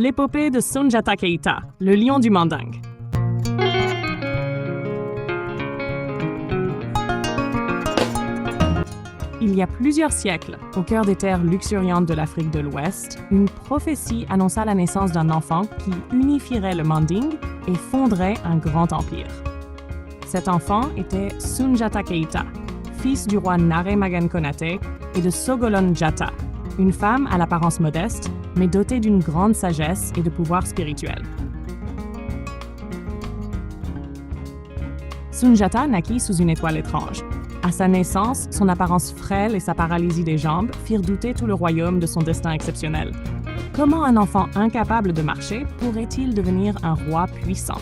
L'épopée de Soundiata Keita, le lion du Manding. Il y a plusieurs siècles, au cœur des terres luxuriantes de l'Afrique de l'Ouest, une prophétie annonça la naissance d'un enfant qui unifierait le Manding et fonderait un grand empire. Cet enfant était Soundiata Keita, fils du roi Nare Magan Konate et de Sogolon Jata, une femme à l'apparence modeste, mais dotée d'une grande sagesse et de pouvoirs spirituels. Soundiata naquit sous une étoile étrange. À sa naissance, son apparence frêle et sa paralysie des jambes firent douter tout le royaume de son destin exceptionnel. Comment un enfant incapable de marcher pourrait-il devenir un roi puissant?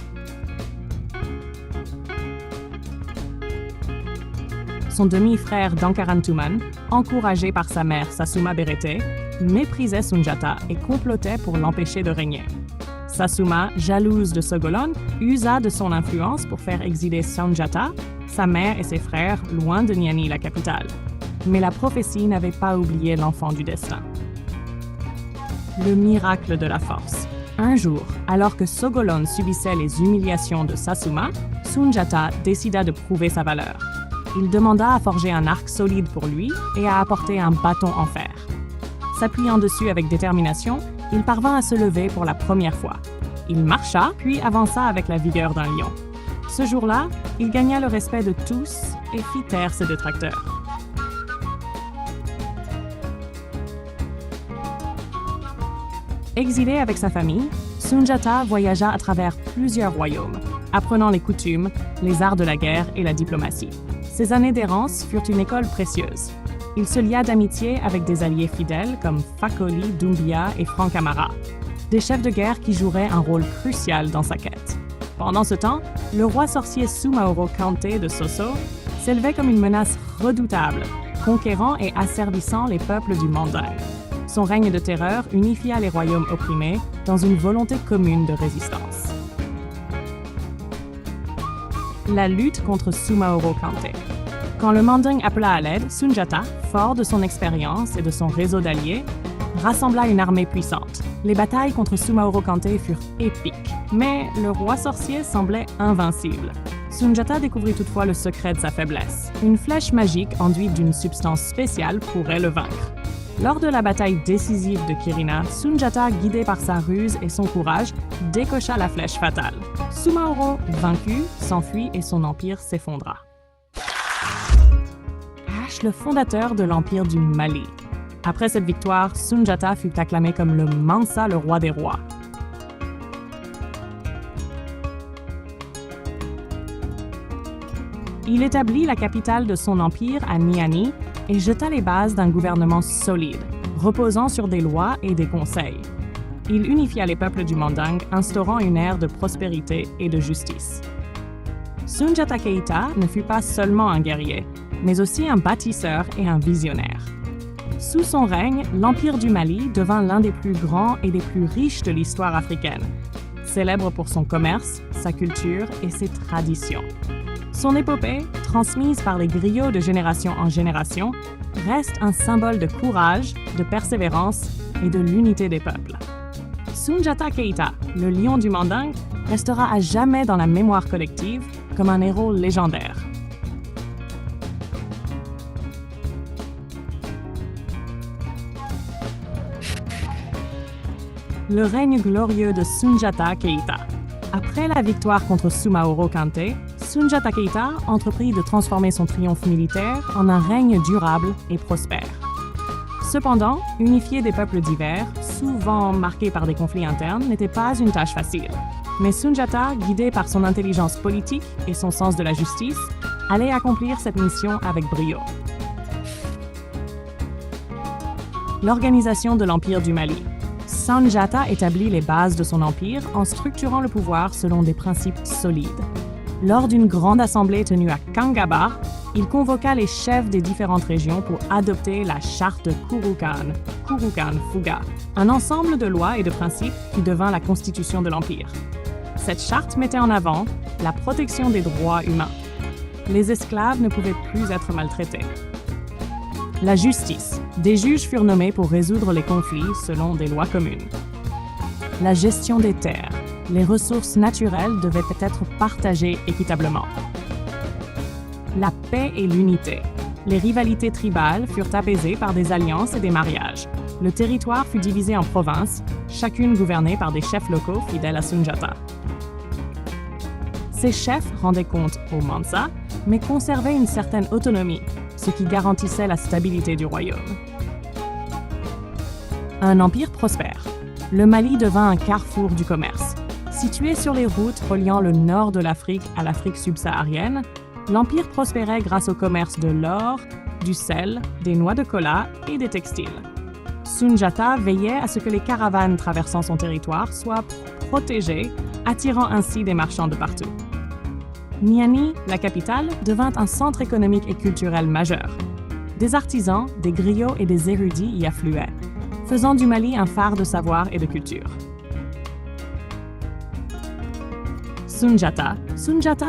Son demi-frère Dankarantuman, encouragé par sa mère Sasuma Berete, méprisait Soundiata et complotait pour l'empêcher de régner. Sasuma, jalouse de Sogolon, usa de son influence pour faire exiler Soundiata, sa mère et ses frères loin de Niani, la capitale. Mais la prophétie n'avait pas oublié l'enfant du destin. Le miracle de la force. Un jour, alors que Sogolon subissait les humiliations de Sasuma, Soundiata décida de prouver sa valeur. Il demanda à forger un arc solide pour lui et à apporter un bâton en fer. S'appuyant dessus avec détermination, il parvint à se lever pour la première fois. Il marcha, puis avança avec la vigueur d'un lion. Ce jour-là, il gagna le respect de tous et fit taire ses détracteurs. Exilé avec sa famille, Soundiata voyagea à travers plusieurs royaumes, apprenant les coutumes, les arts de la guerre et la diplomatie. Ces années d'errance furent une école précieuse. Il se lia d'amitié avec des alliés fidèles comme Fakoli, Doumbia et Frank Amara, des chefs de guerre qui joueraient un rôle crucial dans sa quête. Pendant ce temps, le roi sorcier Soumaoro Kante de Soso s'élevait comme une menace redoutable, conquérant et asservissant les peuples du Manding. Son règne de terreur unifia les royaumes opprimés dans une volonté commune de résistance. La lutte contre Soumaoro Kante. Quand le Manding appela à l'aide, Soundiata, fort de son expérience et de son réseau d'alliés, rassembla une armée puissante. Les batailles contre Soumaoro Kante furent épiques, mais le roi sorcier semblait invincible. Soundiata découvrit toutefois le secret de sa faiblesse. Une flèche magique enduite d'une substance spéciale pourrait le vaincre. Lors de la bataille décisive de Kirina, Soundiata, guidé par sa ruse et son courage, décocha la flèche fatale. Soumaoro, vaincu, s'enfuit et son empire s'effondra. Le fondateur de l'Empire du Mali. Après cette victoire, Soundiata fut acclamé comme le Mansa, le roi des rois. Il établit la capitale de son empire à Niani et jeta les bases d'un gouvernement solide, reposant sur des lois et des conseils. Il unifia les peuples du Manding, instaurant une ère de prospérité et de justice. Soundiata Keita ne fut pas seulement un guerrier, mais aussi un bâtisseur et un visionnaire. Sous son règne, l'Empire du Mali devint l'un des plus grands et des plus riches de l'histoire africaine, célèbre pour son commerce, sa culture et ses traditions. Son épopée, transmise par les griots de génération en génération, reste un symbole de courage, de persévérance et de l'unité des peuples. Soundiata Keita, le lion du Manding, restera à jamais dans la mémoire collective comme un héros légendaire. Le règne glorieux de Soundiata Keita. Après la victoire contre Soumaoro Kante, Soundiata Keita entreprit de transformer son triomphe militaire en un règne durable et prospère. Cependant, unifier des peuples divers, souvent marqués par des conflits internes, n'était pas une tâche facile. Mais Soundiata, guidé par son intelligence politique et son sens de la justice, allait accomplir cette mission avec brio. L'organisation de l'Empire du Mali. Soundiata établit les bases de son empire en structurant le pouvoir selon des principes solides. Lors d'une grande assemblée tenue à Kangaba, il convoqua les chefs des différentes régions pour adopter la charte Kurukan, Kurukan Fuga, un ensemble de lois et de principes qui devint la constitution de l'empire. Cette charte mettait en avant la protection des droits humains. Les esclaves ne pouvaient plus être maltraités. La justice. Des juges furent nommés pour résoudre les conflits selon des lois communes. la gestion des terres. Les ressources naturelles devaient être partagées équitablement. La paix et l'unité. Les rivalités tribales furent apaisées par des alliances et des mariages. Le territoire fut divisé en provinces, chacune gouvernée par des chefs locaux fidèles à Sunjata. Ces chefs rendaient compte aux Mansa, mais conservaient une certaine autonomie, ce qui garantissait la stabilité du royaume. Un empire prospère. Le Mali devint un carrefour du commerce. Situé sur les routes reliant le nord de l'Afrique à l'Afrique subsaharienne, l'empire prospérait grâce au commerce de l'or, du sel, des noix de cola et des textiles. Sunjata veillait à ce que les caravanes traversant son territoire soient protégées, attirant ainsi des marchands de partout. Niani, la capitale, devint un centre économique et culturel majeur. Des artisans, des griots et des érudits y affluaient, faisant du Mali un phare de savoir et de culture. Sunjata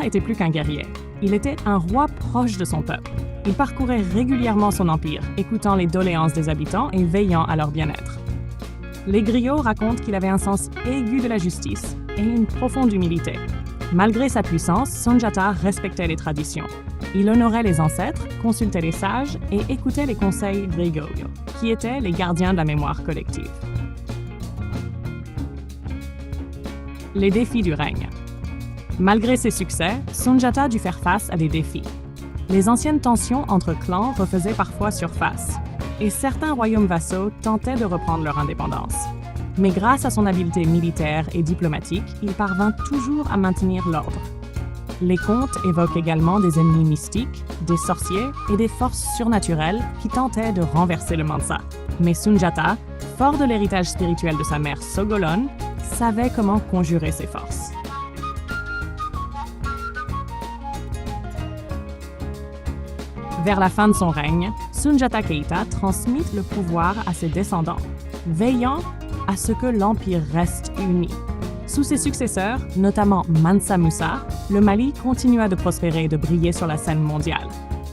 était plus qu'un guerrier. Il était un roi proche de son peuple. Il parcourait régulièrement son empire, écoutant les doléances des habitants et veillant à leur bien-être. Les griots racontent qu'il avait un sens aigu de la justice et une profonde humilité. Malgré sa puissance, Sunjata respectait les traditions. Il honorait les ancêtres, consultait les sages et écoutait les conseils griots, qui étaient les gardiens de la mémoire collective. Les défis du règne. Malgré ses succès, Sunjata dut faire face à des défis. Les anciennes tensions entre clans refaisaient parfois surface, et certains royaumes vassaux tentaient de reprendre leur indépendance. Mais grâce à son habileté militaire et diplomatique, il parvint toujours à maintenir l'ordre. Les contes évoquent également des ennemis mystiques, des sorciers et des forces surnaturelles qui tentaient de renverser le Mansa. Mais Sunjata, fort de l'héritage spirituel de sa mère Sogolon, savait comment conjurer ses forces. Vers la fin de son règne, Sunjata Keita transmit le pouvoir à ses descendants, veillant à ce que l'empire reste uni. Sous ses successeurs, notamment Mansa Musa, le Mali continua de prospérer et de briller sur la scène mondiale.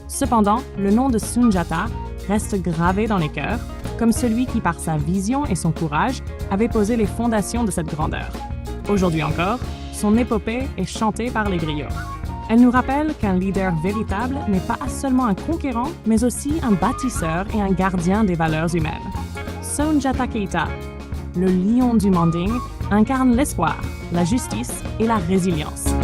Cependant, le nom de Sunjata reste gravé dans les cœurs, comme celui qui, par sa vision et son courage, avait posé les fondations de cette grandeur. Aujourd'hui encore, son épopée est chantée par les griots. Elle nous rappelle qu'un leader véritable n'est pas seulement un conquérant, mais aussi un bâtisseur et un gardien des valeurs humaines. Sunjata Keita, le lion du Manding, incarne l'espoir, la justice et la résilience.